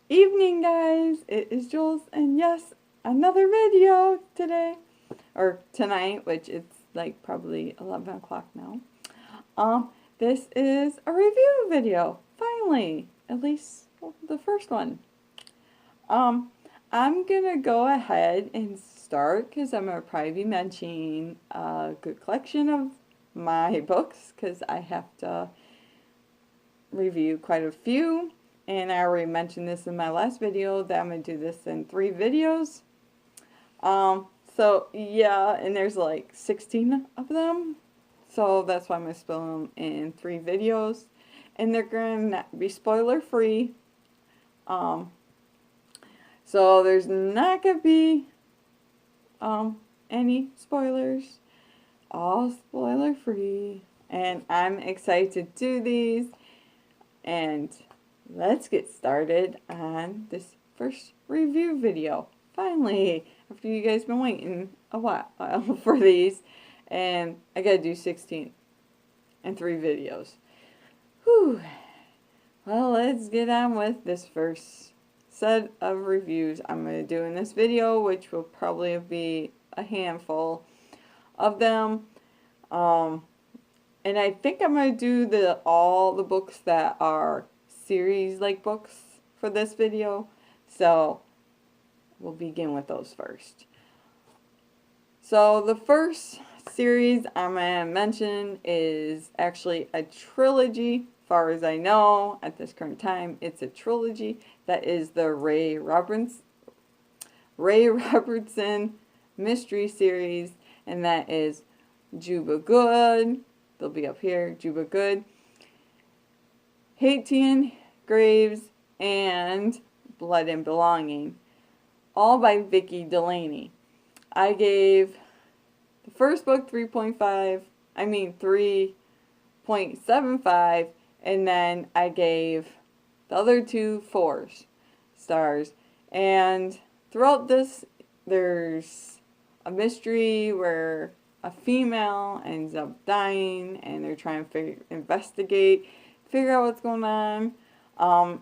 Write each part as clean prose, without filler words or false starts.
Evening, guys. It is Jules, and yes, another video today or tonight, which it's like probably 11 o'clock now. This is a review video. Finally, at least the first one. Um, I'm gonna go ahead and start because I'm gonna probably be mentioning a good collection of my books because I have to review quite a few. And I already mentioned this in my last video that I'm going to do this in 3 videos. So yeah, and there's like 16 of them. So that's why I'm going to split them in 3 videos. And they're going to be spoiler free. So there's not going to be any spoilers. All spoiler free. And I'm excited to do these. And let's get started on this first review video. Finally, after you guys been waiting a while for these, and I gotta do 16 and 3 videos. Whew. Well, let's get on with this first set of reviews I'm going to do in this video, which will probably be a handful of them. And I think I'm going to do all the books that are series-like books for this video. So we'll begin with those first. So the first series I'm going to mention is actually a trilogy. As far as I know, at this current time, it's a trilogy. That is the Ray Robertson mystery series, and that is Juba Good. They'll be up here. Juba Good, Haitian Graves, and Blood&Belonging. All by Vicki Delany. I gave the first book 3.75, and then I gave the other 2 4 stars. And throughout this, there's a mystery where a female ends up dying, and they're trying to figure out what's going on.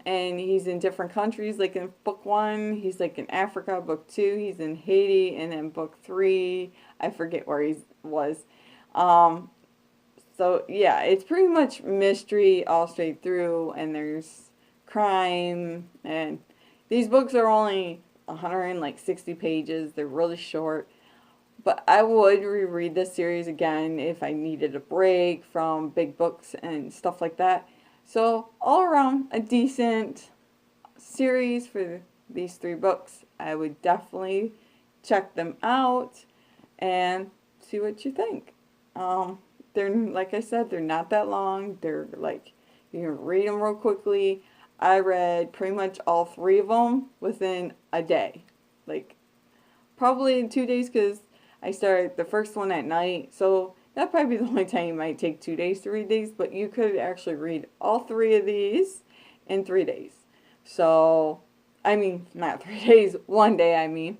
And he's in different countries. Like in book 1, he's like in Africa. Book 2, he's in Haiti, and then book 3, I forget where he was. So yeah, it's pretty much mystery all straight through, and there's crime, and these books are only 160 pages. They're really short. But I would reread this series again if I needed a break from big books and stuff like that. So all around, a decent series for these 3 books. I would definitely check them out and see what you think. They're, like I said, they're not that long. They're like, you can read them real quickly. I read pretty much all 3 of them within a day. Like, probably in 2 days, because I started the first one at night, so that'd probably be the only time you might take 2 days to read these, but you could actually read all 3 of these in 3 days. So, I mean, not 3 days, 1 day, I mean.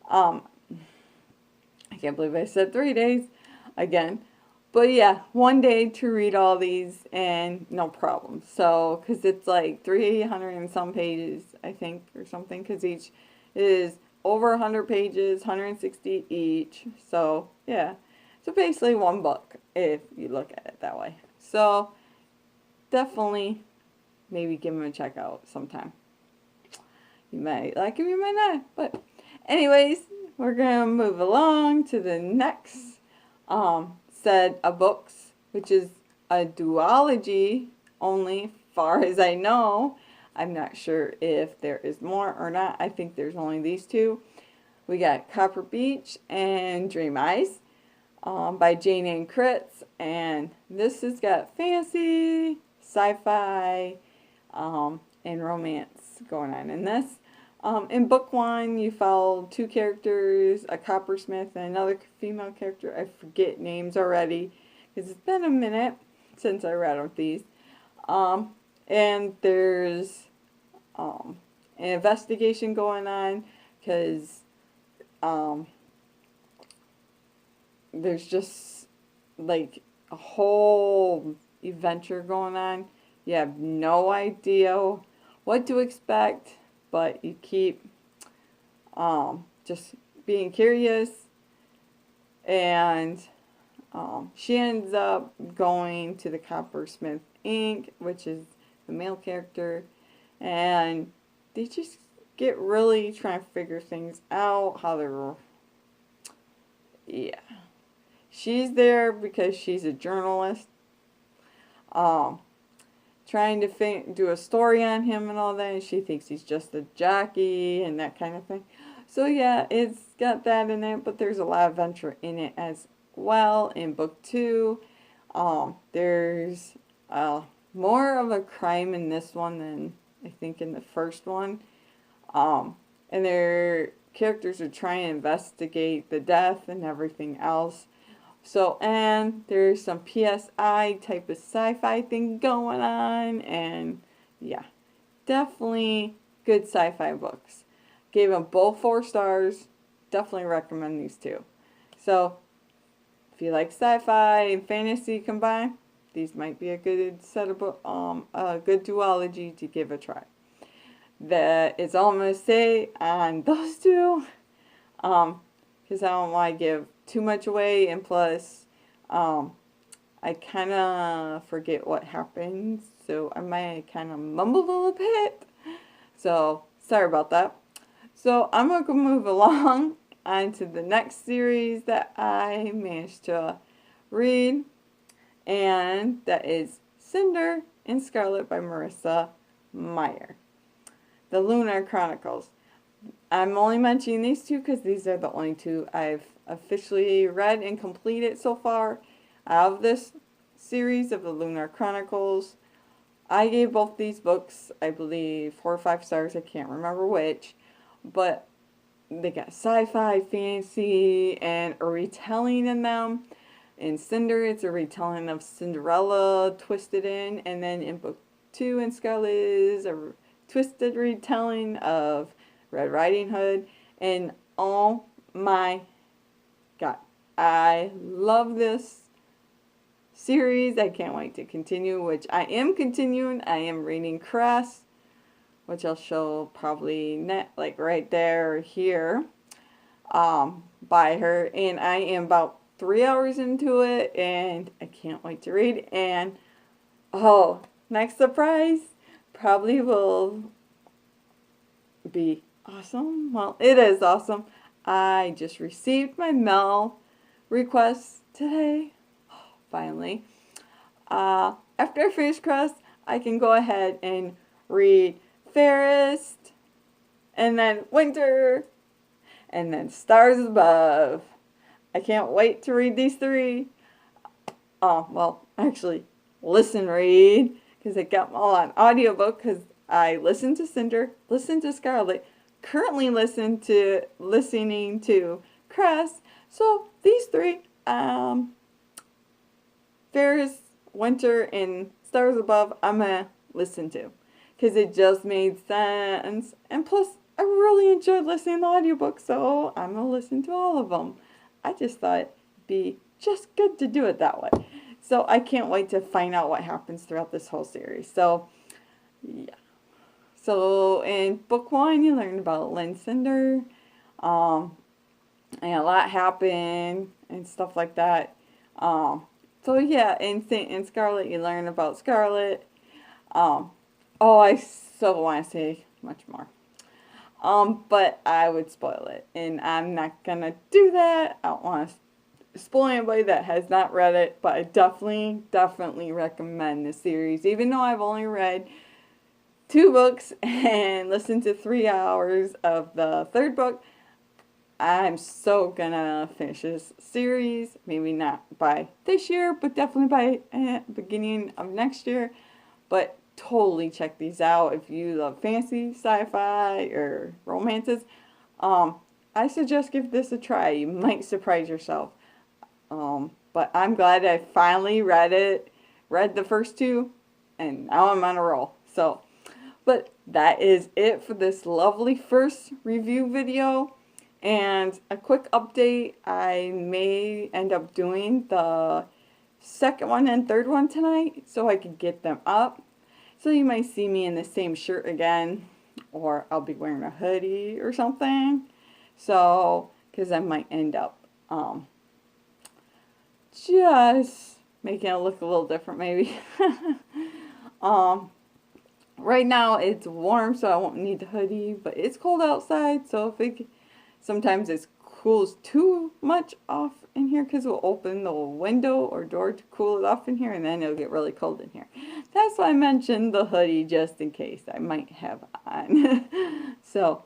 I can't believe I said 3 days again. But yeah, 1 day to read all these, and no problem. So, because it's like 300 and some pages, I think, or something, because each is over 100 pages, 160 each. So, yeah. So, basically 1 book, if you look at it that way. So, definitely, maybe give them a check out sometime. You might like them, you might not. But, anyways, we're going to move along to the next set of books, which is a duology only, far as I know. I'm not sure if there is more or not. I think there's only these 2. We got Copper Beach and Dream Eyes by Jayne Ann Krentz. And this has got fantasy, sci-fi, and romance going on in this. In book 1, you follow 2 characters, a coppersmith and another female character. I forget names already because it's been a minute since I read these. And there's an investigation going on because there's just like a whole adventure going on. You have no idea what to expect. but you keep just being curious. And she ends up going to the Coppersmith Inc., which is the male character, and they just get really trying to figure things out, how they're, yeah. She's there because she's a journalist, trying to do a story on him and all that, and she thinks he's just a jockey and that kind of thing. So yeah, it's got that in it, but there's a lot of adventure in it as well. In book 2, there's more of a crime in this one than I think in the first one. And their characters are trying to investigate the death and everything else. So, and there's some PSI type of sci-fi thing going on, and yeah, definitely good sci-fi books. Gave them both 4 stars. Definitely recommend these 2. So, if you like sci-fi and fantasy combined, these might be a good set of a good duology to give a try. That is all I'm going to say on those 2. Because I don't want to give too much away, and plus, I kind of forget what happens, so I might kind of mumble a little bit. So, sorry about that. So, I'm going to move along onto the next series that I managed to read, and that is Cinder and Scarlet by Marissa Meyer. The Lunar Chronicles. I'm only mentioning these 2 because these are the only 2 I've officially read and completed so far out of this series of the Lunar Chronicles. I gave both these books, I believe, 4 or 5 stars. I can't remember which. But they got sci-fi, fantasy, and a retelling in them. In Cinder, it's a retelling of Cinderella twisted in. And then in book 2 in Scarlet is a twisted retelling of Red Riding Hood. And oh my God, I love this series. I can't wait to continue, which I am continuing. I am reading Cress, which I'll show probably like right there or here, by her. And I am about 3 hours into it, and I can't wait to read. And oh, next surprise probably will be awesome. Well, it is awesome. I just received my mail request today. Finally. After I finish Cress, I can go ahead and read Fairest, and then Winter, and then Stars Above. I can't wait to read these 3. Well, actually, listen read, because I got them all on audiobook, because I listened to Cinder, listened to Scarlet, currently listening to Cress. So these 3, Fairest, Winter, and Stars Above, I'm going to listen to. Because it just made sense. And plus, I really enjoyed listening to the audiobook, so I'm going to listen to all of them. I just thought it'd be just good to do it that way. So I can't wait to find out what happens throughout this whole series. So, yeah. So in book 1, you learn about Lynn Cinder. And a lot happened and stuff like that. So yeah, in Scarlet, you learn about Scarlet. Oh, I so want to say much more. But I would spoil it, and I'm not gonna do that. I don't want to spoil anybody that has not read it, but I definitely recommend the series. Even though I've only read 2 books and listened to 3 hours of the 3rd book, I'm so gonna finish this series. Maybe not by this year, but definitely by beginning of next year. But totally check these out if you love fantasy, sci-fi, or romances. I suggest give this a try. You might surprise yourself. But I'm glad I finally read the first 2, and now I'm on a roll. So, but that is it for this lovely first review video. And a quick update, I may end up doing the 2nd one and 3rd one tonight so I can get them up. So you might see me in the same shirt again. or I'll be wearing a hoodie or something. So, because I might end up just making it look a little different maybe. Right now it's warm, so I won't need the hoodie, but it's cold outside, so if sometimes it cools too much off in here, because we'll open the window or door to cool it off in here, and then it'll get really cold in here. That's why I mentioned the hoodie, just in case I might have on. So,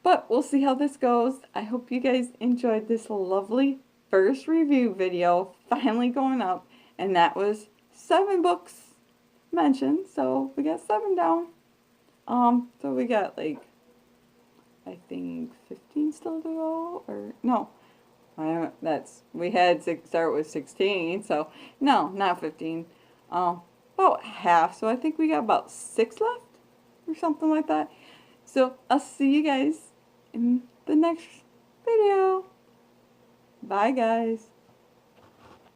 but we'll see how this goes. I hope you guys enjoyed this lovely first review video, finally going up, and that was 7 books mentioned, so we got 7 down. So we got like, I think 15 still to go, or no, we had start with 16, so no, not 15, about half, so I think we got about 6 left, or something like that. So I'll see you guys in the next video. Bye guys.